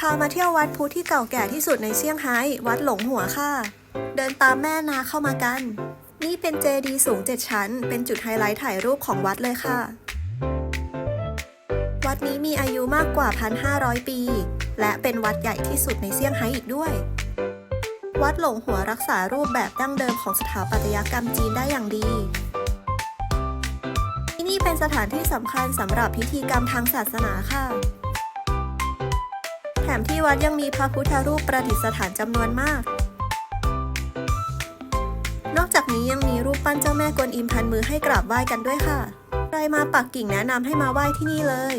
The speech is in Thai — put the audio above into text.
ามาเที่ยววัดพุทธที่เก่าแก่ที่สุดในเซี่ยงไฮ้วัดหลงหัวค่ะเดินตามแม่นาเข้ามากันนี่เป็นเจดีย์สูง7ชั้นเป็นจุดไฮไลท์ถ่ายรูปของวัดเลยค่ะวัดนี้มีอายุมากกว่า 1,500 ปีและเป็นวัดใหญ่ที่สุดในเซี่ยงไฮ้อีกด้วยวัดหลงหัวรักษารูปแบบดั้งเดิมของสถาปัตยกรรมจีนได้อย่างดีที่นี่เป็นสถานที่สำคัญสำหรับพิธีกรรมทางศาสนาค่ะแถมที่วัดยังมีพระพุทธรูปประดิษฐานจำนวนมากนอกจากนี้ยังมีรูปปั้นเจ้าแม่กวนอิมพันมือให้กราบไหว้กันด้วยค่ะใครมาปักกิ่งแนะนำให้มาไหว้ที่นี่เลย